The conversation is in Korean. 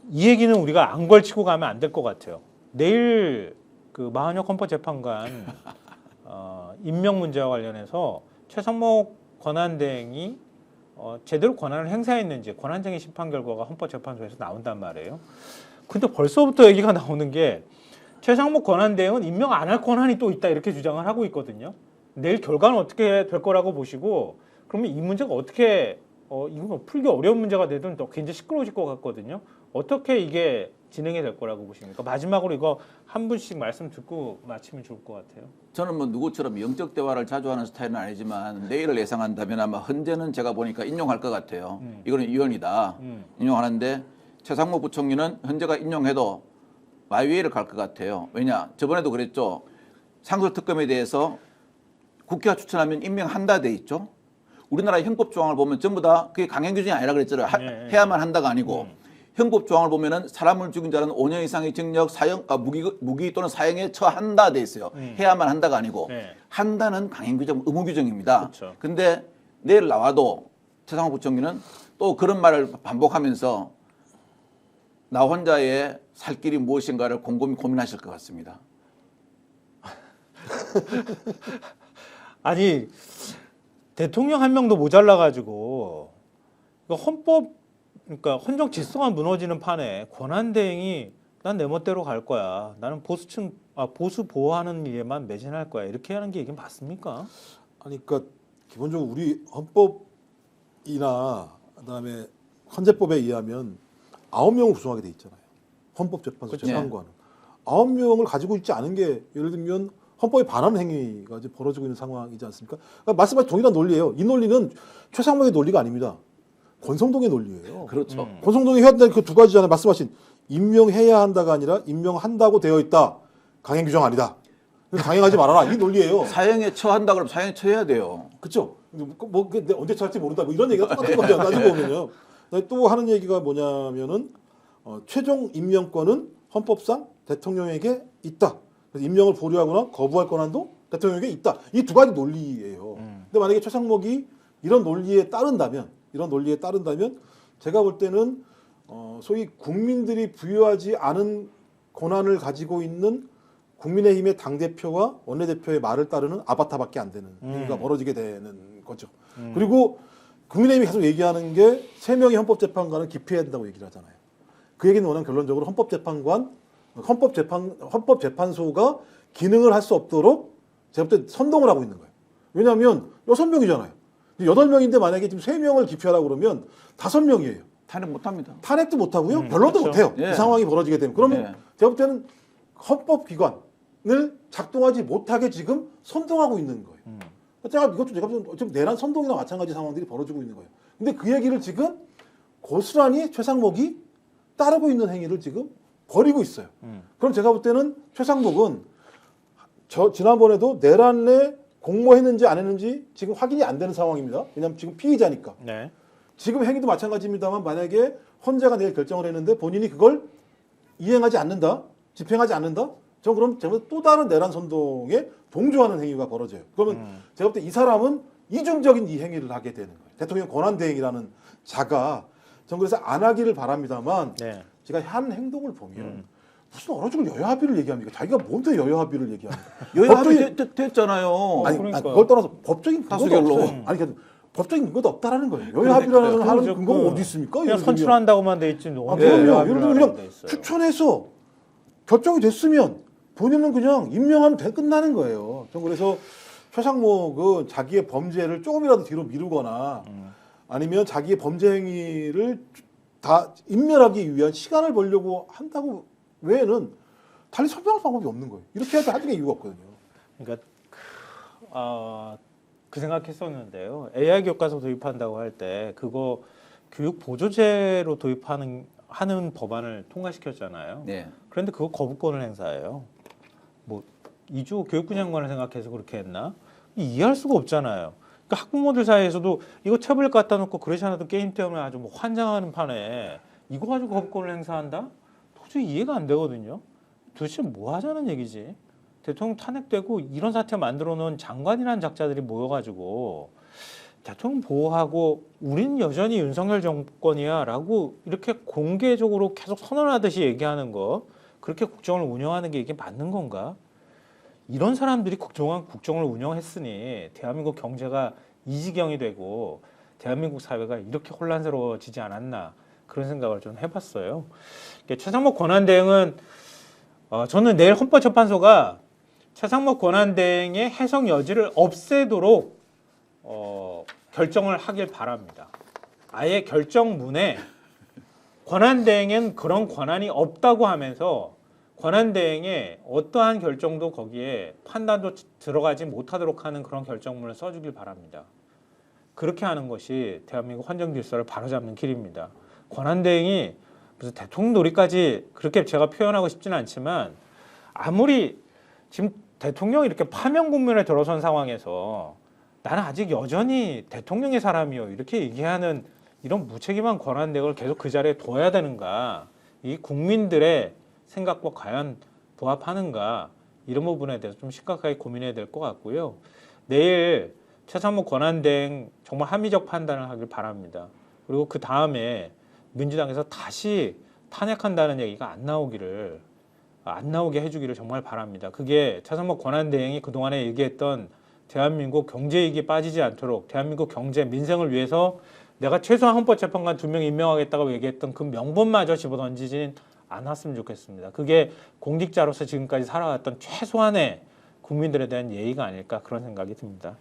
이 얘기는 우리가 안 걸치고 가면 안 될 것 같아요. 내일 그 마한혁 헌법재판관 임명 문제와 관련해서 최상목 권한대행이 제대로 권한을 행사했는지 권한쟁의 심판 결과가 헌법재판소에서 나온단 말이에요. 근데 벌써부터 얘기가 나오는 게 최상목 권한대행은 임명 안 할 권한이 또 있다 이렇게 주장을 하고 있거든요. 내일 결과는 어떻게 될 거라고 보시고 그러면 이 문제가 어떻게 이거 풀기 어려운 문제가 되든 더 굉장히 시끄러워질 것 같거든요. 어떻게 이게 진행이 될 거라고 보십니까? 마지막으로 이거 한 분씩 말씀 듣고 마치면 좋을 것 같아요. 저는 뭐 누구처럼 영적 대화를 자주 하는 스타일은 아니지만 내일을 예상한다면 아마 헌재는 제가 보니까 인용할 것 같아요. 이거는 위헌이다. 인용하는데 최상목 부총리는 헌재가 인용해도 마이웨이를 갈 것 같아요. 왜냐? 저번에도 그랬죠. 상설특검에 대해서 국회가 추천하면 임명한다 돼 있죠. 우리나라 형법 조항을 보면 전부 다 그게 강행 규정이 아니라 그랬잖아요. 해야만 한다가 아니고 형법 조항을 보면은 사람을 죽인 자는 5년 이상의 징역, 사형, 무기 또는 사형에 처한다 돼 있어요. 해야만 한다가 아니고 한다는 강행 규정, 의무 규정입니다. 근데 내일 나와도 최상욱 부총리는 또 그런 말을 반복하면서 나 혼자의 살 길이 무엇인가를 곰곰이 고민하실 것 같습니다. 아니 대통령 한 명도 모자라 가지고 그러니까 헌정 질서가 무너지는 판에 권한대행이 난 내 멋대로 갈 거야. 나는 보수 보호하는 일에만 매진할 거야. 이렇게 하는 게 이게 맞습니까? 아니 그러니까 기본적으로 우리 헌법이나 그다음에 헌재법에 의하면 9명을 구성하게 돼 있잖아요. 헌법재판소 재판관은 9명을 가지고 있지 않은 게 예를 들면 헌법에 반하는 행위가 이제 벌어지고 있는 상황이지 않습니까? 그러니까 말씀하신 동일한 논리예요. 이 논리는 최상목의 논리가 아닙니다. 권성동의 논리예요. 그렇죠. 권성동이 해야 된다는 그 두 가지잖아요. 말씀하신 임명해야 한다가 아니라 임명한다고 되어 있다. 강행 규정 아니다. 그래서 강행하지 말아라. 이 논리예요. 사형에 처한다 그러면 사형에 처해야 돼요. 그렇죠. 뭐 언제 처할지 모른다. 뭐 이런 얘기가 똑같은 거죠. 나중에 보면요. 또 하는 얘기가 뭐냐면은 최종 임명권은 헌법상 대통령에게 있다. 그래서 임명을 보류하거나 거부할 권한도 대통령에게 있다. 이 두 가지 논리예요. 근데 만약에 최상목이 이런 논리에 따른다면 제가 볼 때는 소위 국민들이 부여하지 않은 권한을 가지고 있는 국민의힘의 당대표와 원내대표의 말을 따르는 아바타밖에 안 되는 일이 벌어지게 되는 거죠. 그리고 국민의힘이 계속 얘기하는 게 3명의 헌법재판관을 기피해야 된다고 얘기를 하잖아요. 그 얘기는 뭐냐면 결론적으로 헌법재판소가 기능을 할 수 없도록 제가 볼 때 선동을 하고 있는 거예요. 왜냐하면 6명이잖아요. 8명인데 만약에 지금 3명을 기피하라고 그러면 5명이에요. 탄핵 못합니다. 탄핵도 못하고요. 변론도 그렇죠. 못해요. 예. 이 상황이 벌어지게 되면. 그러면 제가 볼 때는 헌법기관을 작동하지 못하게 지금 선동하고 있는 거예요. 제가 볼 때는 지금 내란 선동이나 마찬가지 상황들이 벌어지고 있는 거예요. 근데 그 얘기를 지금 고스란히 최상목이 따르고 있는 행위를 지금 벌이고 있어요. 그럼 제가 볼 때는 최상목은 지난번에도 내란에 공모했는지 안 했는지 지금 확인이 안 되는 상황입니다. 왜냐하면 지금 피의자니까. 네. 지금 행위도 마찬가지입니다만 만약에 헌재가 내일 결정을 했는데 본인이 그걸 이행하지 않는다, 집행하지 않는다, 그럼 제가 또 다른 내란 선동에 동조하는 행위가 벌어져요. 그러면 제가 볼 때 이 사람은 이중적인 이 행위를 하게 되는 거예요. 대통령 권한대행이라는 자가 전 그래서 안 하기를 바랍니다만 제가 한 행동을 보면 무슨 어느 정도 여야 합의를 얘기합니까? 자기가 뭔데 여야 합의를 얘기합니까? 여야 합의 됐잖아요. 아니, 그러니까. 그걸 떠나서 법적인 근거도 다수결로. 없어요. 아니 그러니까 법적인 근거도 없다라는 거예요. 여야 합의라는 하는 근거가 어디 있습니까? 그냥 예를 들면. 선출한다고만 돼 있지. 그럼요. 예를 들면 그냥 추천해서 결정이 됐으면 본인은 그냥 임명하면 끝나는 거예요. 전 그래서 최상목은 자기의 범죄를 조금이라도 뒤로 미루거나 아니면 자기의 범죄 행위를 다 인멸하기 위한 시간을 벌려고 한다고 외에는 달리 설명할 방법이 없는 거예요. 이렇게 해도 하는 게 이유가 없거든요. 그러니까 그 생각했었는데요. AI 교과서 도입한다고 할 때 그거 교육 보조제로 도입하는 법안을 통과시켰잖아요. 네. 그런데 그거 거부권을 행사해요. 뭐 이주 교육부 장관을 생각해서 그렇게 했나? 이해할 수가 없잖아요. 그러니까 학부모들 사이에서도 이거 태블릿 갖다 놓고 그러지 않아도 게임 때문에 아주 뭐 환장하는 판에 이거 가지고 거부권을 행사한다? 도저히 이해가 안 되거든요. 도대체 뭐 하자는 얘기지? 대통령 탄핵되고 이런 사태 만들어 놓은 장관이라는 작자들이 모여가지고 대통령 보호하고 우리는 여전히 윤석열 정권이야라고 이렇게 공개적으로 계속 선언하듯이 얘기하는 거, 그렇게 국정을 운영하는 게 이게 맞는 건가? 이런 사람들이 국정을 운영했으니 대한민국 경제가 이 지경이 되고 대한민국 사회가 이렇게 혼란스러워지지 않았나, 그런 생각을 좀 해봤어요. 최상목 권한대행은 저는 내일 헌법재판소가 최상목 권한대행의 해석 여지를 없애도록 결정을 하길 바랍니다. 아예 결정문에 권한대행은 그런 권한이 없다고 하면서 권한대행의 어떠한 결정도 거기에 판단도 들어가지 못하도록 하는 그런 결정문을 써주길 바랍니다. 그렇게 하는 것이 대한민국 헌정 질서를 바로잡는 길입니다. 권한대행이 무슨 대통령 놀이까지 그렇게 제가 표현하고 싶지는 않지만, 아무리 지금 대통령이 이렇게 파면 국면에 들어선 상황에서 나는 아직 여전히 대통령의 사람이요 이렇게 얘기하는 이런 무책임한 권한대행을 계속 그 자리에 둬야 되는가, 이 국민들의 생각과 과연 부합하는가, 이런 부분에 대해서 좀 심각하게 고민해야 될 것 같고요. 내일 최상목 권한대행 정말 합리적 판단을 하길 바랍니다. 그리고 그 다음에 민주당에서 다시 탄핵한다는 얘기가 안 나오게 해주기를 정말 바랍니다. 그게 최상목 권한대행이 그동안에 얘기했던 대한민국 경제이익이 빠지지 않도록 대한민국 경제 민생을 위해서 내가 최소한 헌법재판관 2명 임명하겠다고 얘기했던 그 명분마저 집어던지진 않았으면 좋겠습니다. 그게 공직자로서 지금까지 살아왔던 최소한의 국민들에 대한 예의가 아닐까, 그런 생각이 듭니다.